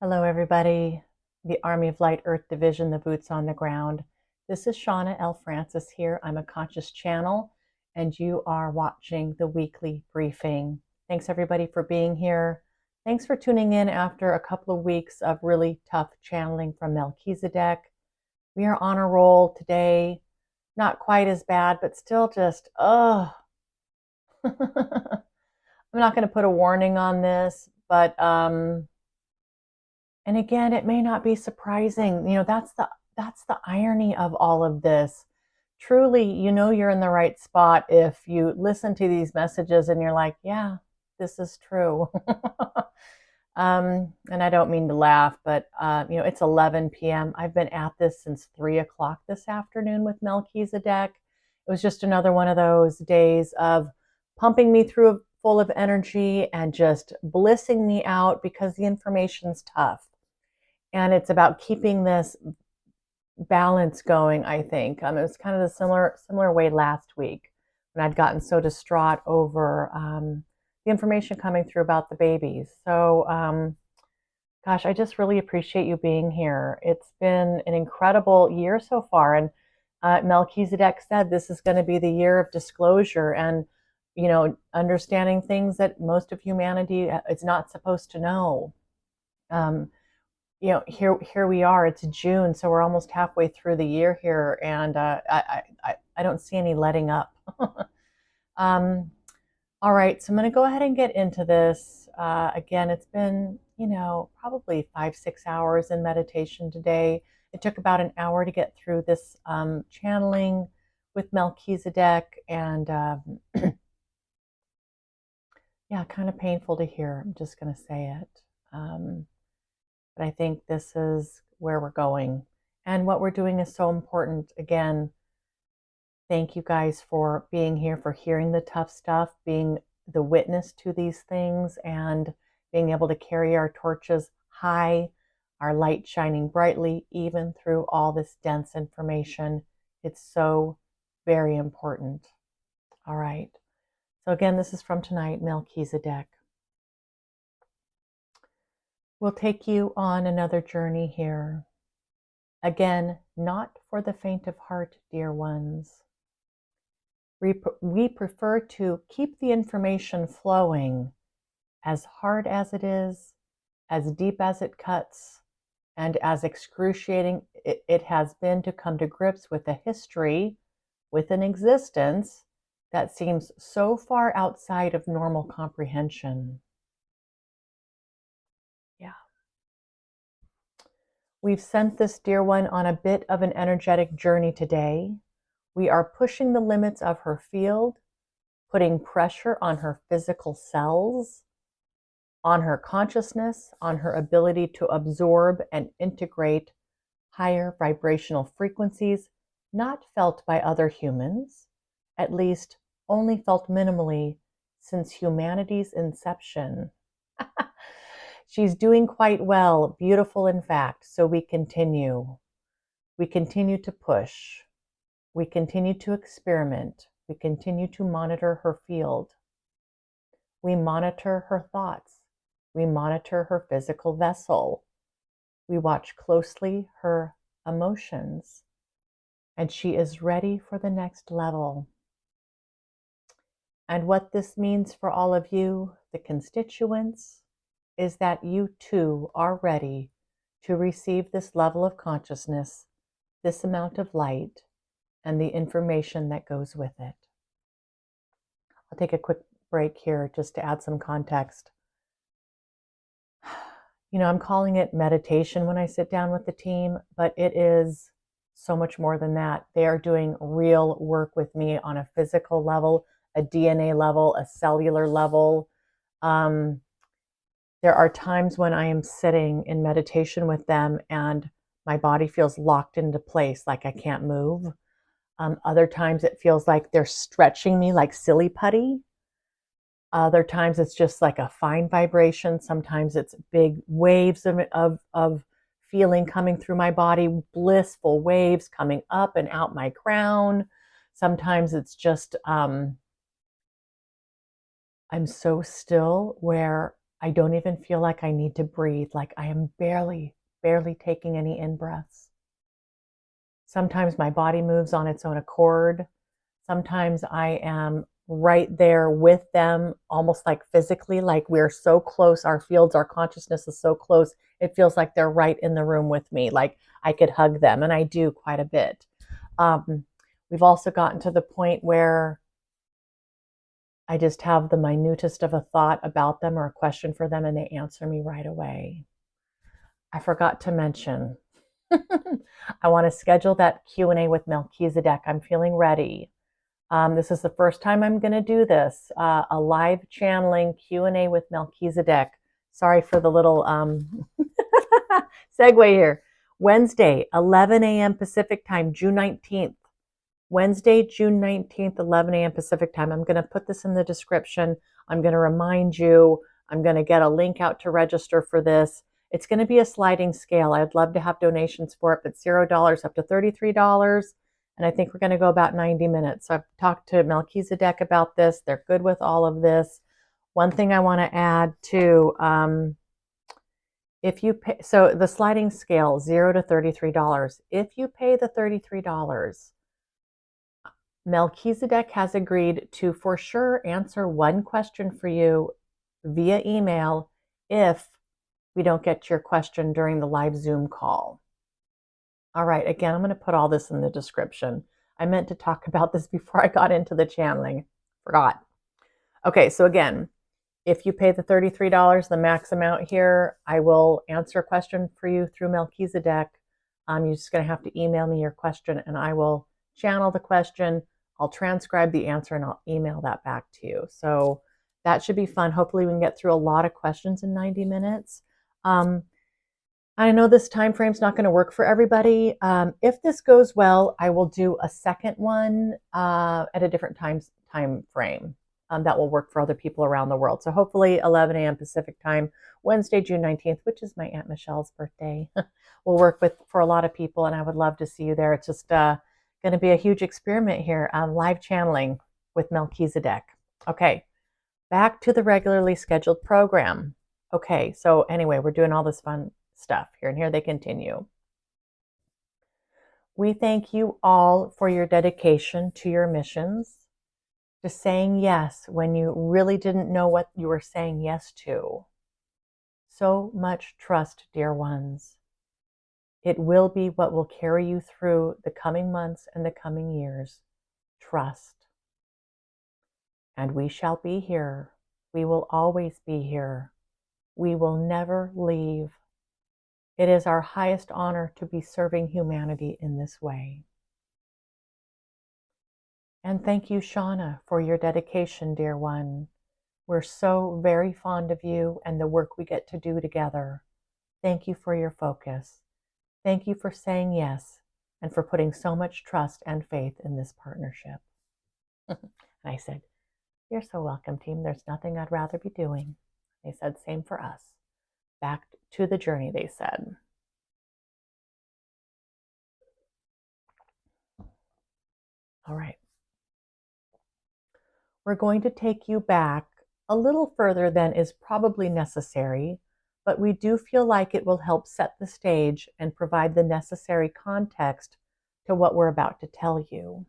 Hello, everybody. The Army of Light Earth Division, the boots on the ground. This is Shawna L. Francis here. I'm a conscious channel, and you are watching the weekly briefing. Thanks, everybody, for being here. Thanks for tuning in after a couple of weeks of really tough channeling from Melchizedek. We are on a roll today. Not quite as bad, but still just, I'm not going to put a warning on this, but and again, it may not be surprising. That's the irony of all of this. Truly, you're in the right spot if you listen to these messages and you're like, yeah, this is true. And I don't mean to laugh, but it's 11 p.m. I've been at this since 3 o'clock this afternoon with Melchizedek. It was just another one of those days of pumping me through full of energy and just blissing me out because the information's tough. And it's about keeping this balance going, I think. It was kind of the similar way last week when I'd gotten so distraught over the information coming through about the babies. So, gosh, I just really appreciate you being here. It's been an incredible year so far. And Melchizedek said this is going to be the year of disclosure and, understanding things that most of humanity is not supposed to know. Here we are. It's June, so we're almost halfway through the year here, and I don't see any letting up. All right, so I'm going to go ahead and get into this. Again, it's been, probably 5-6 hours in meditation today. It took about an hour to get through this channeling with Melchizedek, and yeah, kind of painful to hear. I'm just going to say it. But I think this is where we're going. And what we're doing is so important. Again, thank you guys for being here, for hearing the tough stuff, being the witness to these things, and being able to carry our torches high, our light shining brightly, even through all this dense information. It's so very important. All right. So again, this is from tonight, Melchizedek. We'll take you on another journey here. Again, not for the faint of heart, dear ones. We prefer to keep the information flowing, as hard as it is, as deep as it cuts, and as excruciating it has been to come to grips with a history, with an existence that seems so far outside of normal comprehension. We've sent this dear one on a bit of an energetic journey today. We are pushing the limits of her field, putting pressure on her physical cells, on her consciousness, on her ability to absorb and integrate higher vibrational frequencies not felt by other humans, at least only felt minimally since humanity's inception. She's doing quite well, beautiful in fact, so we continue. We continue to push. We continue to experiment. We continue to monitor her field. We monitor her thoughts. We monitor her physical vessel. We watch closely her emotions. And she is ready for the next level. And what this means for all of you, the constituents, is that you too are ready to receive this level of consciousness, this amount of light, and the information that goes with it. I'll take a quick break here just to add some context. I'm calling it meditation when I sit down with the team, but it is so much more than that. They are doing real work with me on a physical level, a DNA level, a cellular level. There are times when I am sitting in meditation with them and my body feels locked into place, like I can't move. Other times it feels like they're stretching me like silly putty. Other times it's just like a fine vibration. Sometimes it's big waves of feeling coming through my body, blissful waves coming up and out my crown. Sometimes it's just, I'm so still where I don't even feel like I need to breathe, like I am barely taking any in-breaths. Sometimes my body moves on its own accord. Sometimes I am right there with them, almost like physically, like we're so close, our fields, our consciousness is so close, it feels like they're right in the room with me, like I could hug them, and I do quite a bit. We've also gotten to the point where I just have the minutest of a thought about them or a question for them, and they answer me right away. I forgot to mention, I want to schedule that Q&A with Melchizedek. I'm feeling ready. This is the first time I'm going to do this, a live channeling Q&A with Melchizedek. Sorry for the little segue here. Wednesday, 11 a.m. Pacific time, June 19th. Wednesday, June 19th, 11 a.m. Pacific time. I'm going to put this in the description. I'm going to remind you. I'm going to get a link out to register for this. It's going to be a sliding scale. I'd love to have donations for it, but $0 up to $33. And I think we're going to go about 90 minutes. So I've talked to Melchizedek about this. They're good with all of this. One thing I want to add too, if you pay, so the sliding scale, $0 to $33. If you pay the $33, Melchizedek has agreed to for sure answer one question for you via email if we don't get to your question during the live Zoom call. All right, again, I'm going to put all this in the description. I meant to talk about this before I got into the channeling. Forgot. Okay, so again, if you pay the $33, the max amount here, I will answer a question for you through Melchizedek. You're just going to have to email me your question, and I will channel the question. I'll transcribe the answer, and I'll email that back to you. So that should be fun. Hopefully we can get through a lot of questions in 90 minutes. I know this time frame is not going to work for everybody. If this goes well, I will do a second one at a different time frame that will work for other people around the world. So hopefully 11 a.m. Pacific time, Wednesday, June 19th, which is my Aunt Michelle's birthday, will work for a lot of people, and I would love to see you there. It's just going to be a huge experiment here, live channeling with Melchizedek. Okay, back to the regularly scheduled program. Okay, so anyway, we're doing all this fun stuff here, and here they continue. We thank you all for your dedication to your missions, to saying yes when you really didn't know what you were saying yes to. So much trust, dear ones. It will be what will carry you through the coming months and the coming years. Trust. And we shall be here. We will always be here. We will never leave. It is our highest honor to be serving humanity in this way. And thank you, Shawna, for your dedication, dear one. We're so very fond of you and the work we get to do together. Thank you for your focus. Thank you for saying yes and for putting so much trust and faith in this partnership. And I said, you're so welcome, team. There's nothing I'd rather be doing. They said, same for us. Back to the journey, they said. All right. We're going to take you back a little further than is probably necessary, but we do feel like it will help set the stage and provide the necessary context to what we're about to tell you.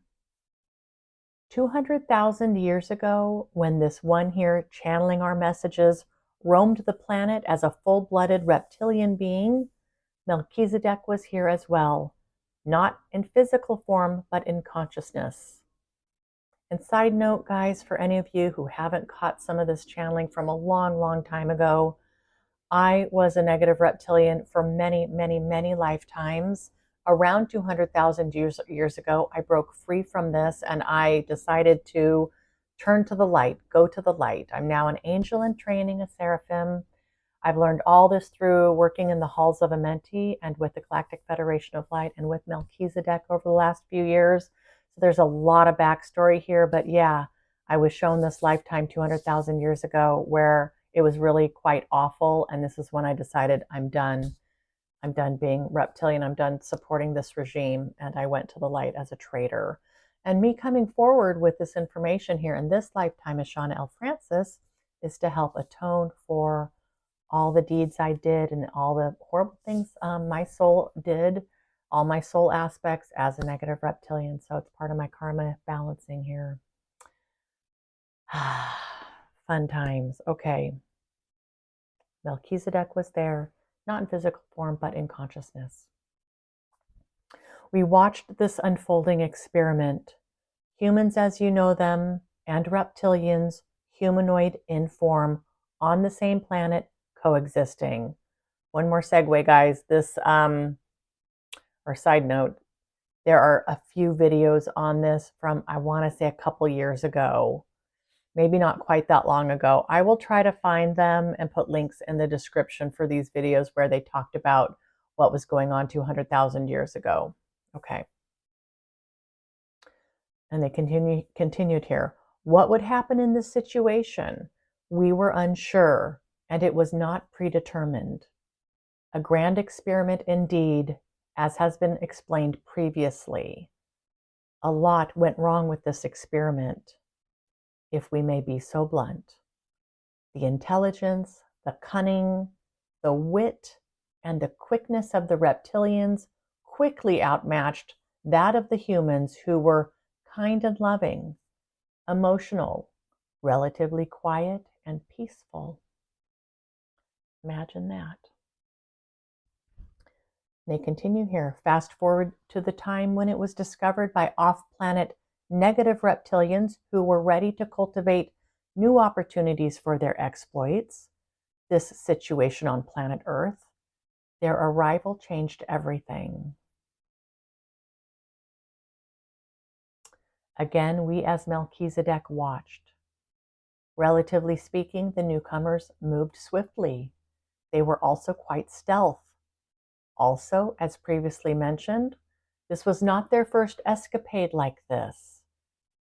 200,000 years ago, when this one here channeling our messages roamed the planet as a full-blooded reptilian being, Melchizedek was here as well, not in physical form, but in consciousness. And side note, guys, for any of you who haven't caught some of this channeling from a long, long time ago, I was a negative reptilian for many, many, many lifetimes. Around 200,000 years ago, I broke free from this and I decided to turn to the light, go to the light. I'm now an angel in training, a seraphim. I've learned all this through working in the halls of Amenti and with the Galactic Federation of Light and with Melchizedek over the last few years. So there's a lot of backstory here, but yeah, I was shown this lifetime 200,000 years ago where it was really quite awful. And this is when I decided I'm done. I'm done being reptilian. I'm done supporting this regime. And I went to the light as a traitor. And me coming forward with this information here in this lifetime as Shawna L. Francis is to help atone for all the deeds I did and all the horrible things my soul did, all my soul aspects as a negative reptilian. So it's part of my karma balancing here. Fun times. Okay. Melchizedek was there, not in physical form, but in consciousness. We watched this unfolding experiment. Humans as you know them and reptilians, humanoid in form, on the same planet, coexisting. One more segue, guys. This, or side note, there are a few videos on this from, I want to say, a couple years ago. Maybe not quite that long ago. I will try to find them and put links in the description for these videos where they talked about what was going on 200,000 years ago. Okay. And they continued here. What would happen in this situation? We were unsure, and it was not predetermined. A grand experiment indeed, as has been explained previously. A lot went wrong with this experiment, if we may be so blunt. The intelligence, the cunning, the wit, and the quickness of the reptilians quickly outmatched that of the humans, who were kind and loving, emotional, relatively quiet and peaceful. Imagine that. They continue here. Fast forward to the time when it was discovered by off-planet negative reptilians who were ready to cultivate new opportunities for their exploits. This situation on planet Earth, their arrival changed everything. Again, we as Melchizedek watched. Relatively speaking, the newcomers moved swiftly. They were also quite stealth. Also, as previously mentioned, this was not their first escapade like this.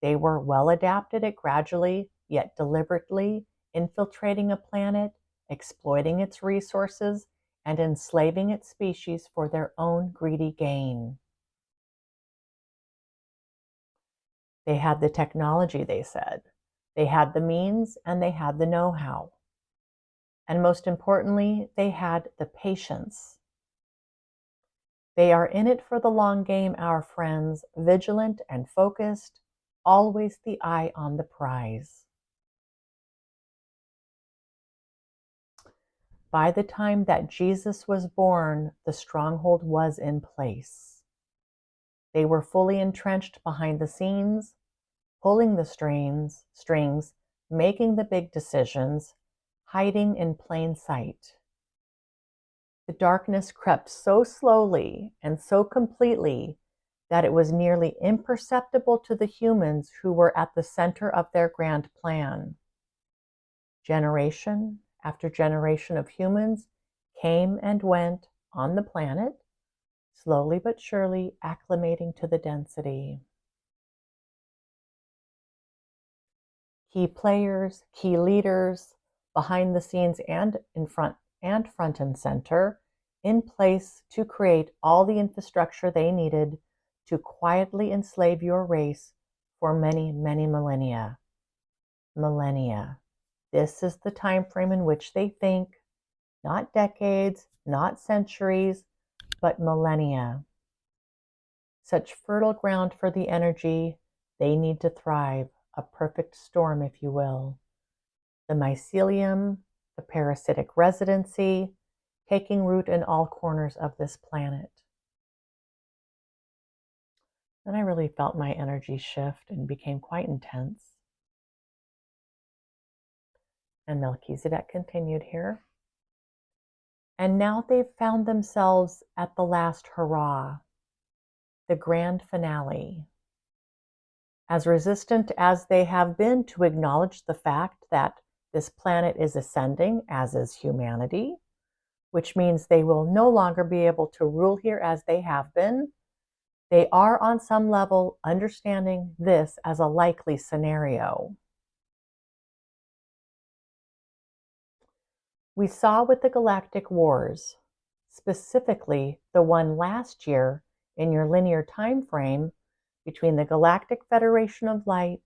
They were well adapted at gradually, yet deliberately, infiltrating a planet, exploiting its resources, and enslaving its species for their own greedy gain. They had the technology, they said. They had the means, and they had the know-how. And most importantly, they had the patience. They are in it for the long game, our friends, vigilant and focused, always the eye on the prize. By the time that Jesus was born, the stronghold was in place. They were fully entrenched behind the scenes, pulling the strings, making the big decisions, hiding in plain sight. The darkness crept so slowly and so completely that it was nearly imperceptible to the humans who were at the center of their grand plan. Generation after generation of humans came and went on the planet, slowly but surely acclimating to the density. Key players, key leaders, behind the scenes and in front and center, in place to create all the infrastructure they needed to quietly enslave your race for many, many millennia. Millennia. This is the time frame in which they think, not decades, not centuries, but millennia. Such fertile ground for the energy they need to thrive, a perfect storm, if you will. The mycelium, the parasitic residency, taking root in all corners of this planet. Then I really felt my energy shift and became quite intense. And Melchizedek continued here. And now they've found themselves at the last hurrah, the grand finale. As resistant as they have been to acknowledge the fact that this planet is ascending, as is humanity, which means they will no longer be able to rule here as they have been, they are on some level understanding this as a likely scenario. We saw with the Galactic Wars, specifically the one last year in your linear time frame between the Galactic Federation of Light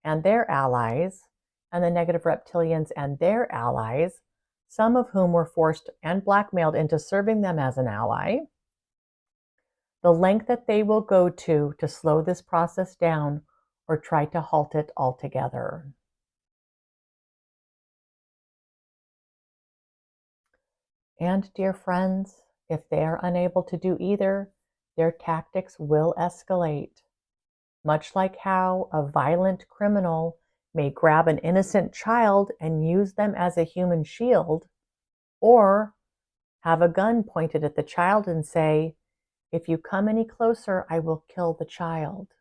and their allies, and the Negative Reptilians and their allies, some of whom were forced and blackmailed into serving them as an ally, the length that they will go to slow this process down or try to halt it altogether. And dear friends, if they are unable to do either, their tactics will escalate. Much like how a violent criminal may grab an innocent child and use them as a human shield, or have a gun pointed at the child and say, "If you come any closer, I will kill the child."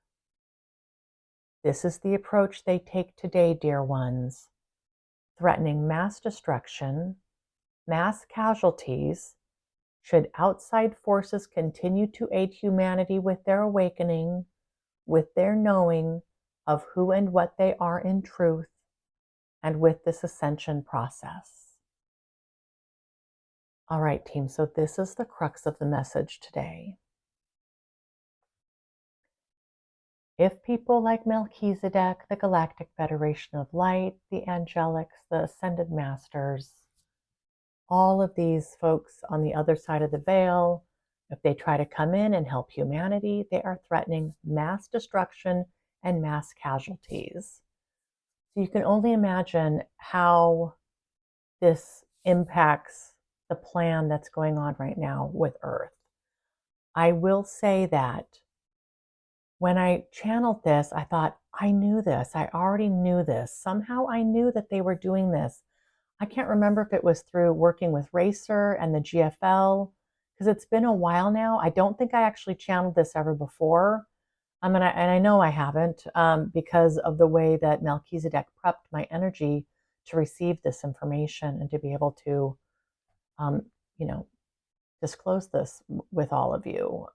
This is the approach they take today, dear ones, threatening mass destruction, mass casualties, should outside forces continue to aid humanity with their awakening, with their knowing of who and what they are in truth, and with this ascension process. All right, team, so this is the crux of the message today. If people like Melchizedek, the Galactic Federation of Light, the Angelics, the Ascended Masters, all of these folks on the other side of the veil, if they try to come in and help humanity, they are threatening mass destruction and mass casualties. So you can only imagine how this impacts the plan that's going on right now with Earth. I will say that when I channeled this, I thought, I knew this. I already knew this. Somehow I knew that they were doing this. I can't remember if it was through working with Racer and the GFL, because it's been a while now. I don't think I actually channeled this ever before. And I know I haven't, because of the way that Melchizedek prepped my energy to receive this information and to be able to, disclose this with all of you.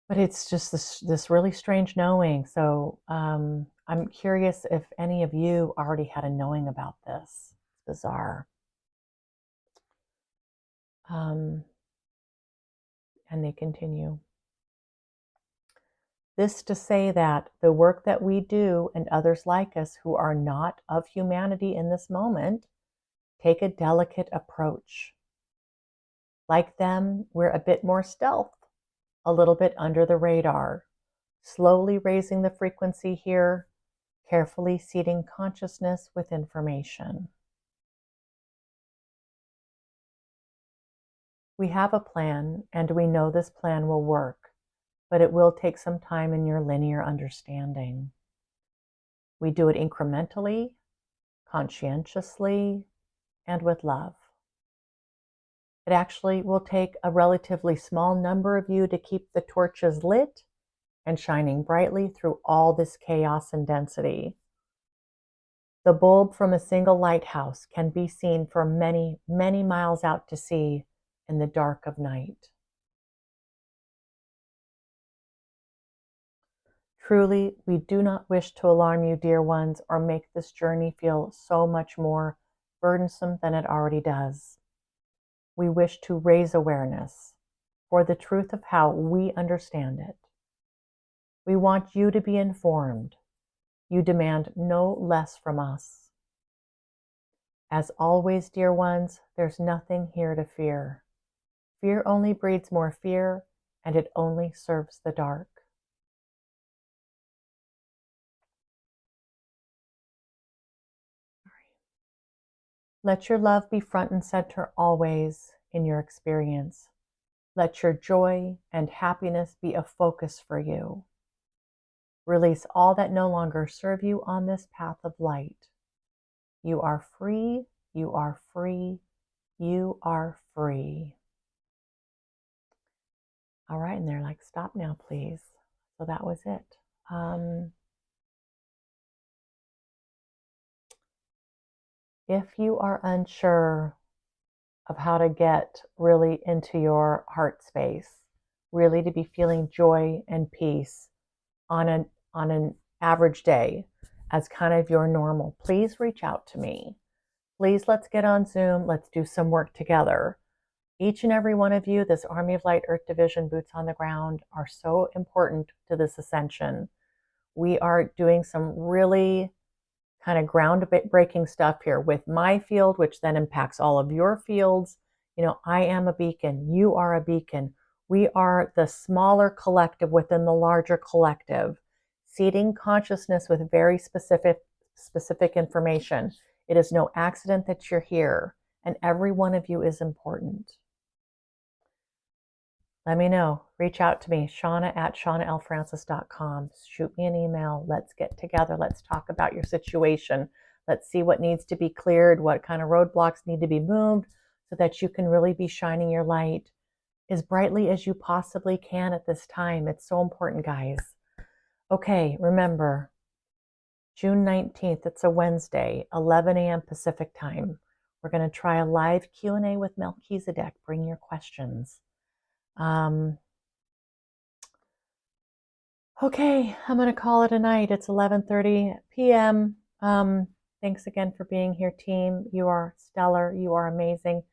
But it's just this really strange knowing. So I'm curious if any of you already had a knowing about this. It's bizarre. And they continue. This to say that the work that we do and others like us who are not of humanity in this moment take a delicate approach. Like them, we're a bit more stealth, a little bit under the radar, slowly raising the frequency here, carefully seeding consciousness with information. We have a plan, and we know this plan will work, but it will take some time in your linear understanding. We do it incrementally, conscientiously, and with love. It actually will take a relatively small number of you to keep the torches lit and shining brightly through all this chaos and density. The bulb from a single lighthouse can be seen for many, many miles out to sea in the dark of night. Truly, we do not wish to alarm you, dear ones, or make this journey feel so much more burdensome than it already does. We wish to raise awareness for the truth of how we understand it. We want you to be informed. You demand no less from us. As always, dear ones, there's nothing here to fear. Fear only breeds more fear, and it only serves the dark. Let your love be front and center always in your experience. Let your joy and happiness be a focus for you. Release all that no longer serve you on this path of light. You are free, you are free, you are free. All right, and they're like, stop now, please. So that was it. If you are unsure of how to get really into your heart space, really to be feeling joy and peace on an average day as kind of your normal, please reach out to me. Please, let's get on Zoom. Let's do some work together. Each and every one of you, this Army of Light Earth Division boots on the ground, are so important to this ascension. We are doing some really kind of ground-breaking stuff here with my field, which then impacts all of your fields. You know, I am a beacon. You are a beacon. We are the smaller collective within the larger collective, seeding consciousness with very specific information. It is no accident that you're here, and every one of you is important. Let me know. Reach out to me, Shawna at shawnalfrancis.com. Shoot me an email. Let's get together. Let's talk about your situation. Let's see what needs to be cleared, what kind of roadblocks need to be moved so that you can really be shining your light as brightly as you possibly can at this time. It's so important, guys. Okay, remember, June 19th, it's a Wednesday, 11 a.m. Pacific time. We're going to try a live Q&A with Melchizedek. Bring your questions. Okay, I'm going to call it a night. It's 11:30 p.m. Thanks again for being here, team. You are stellar. You are amazing.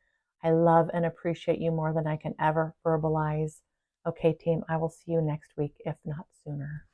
I love and appreciate you more than I can ever verbalize. Okay, team, I will see you next week, if not sooner.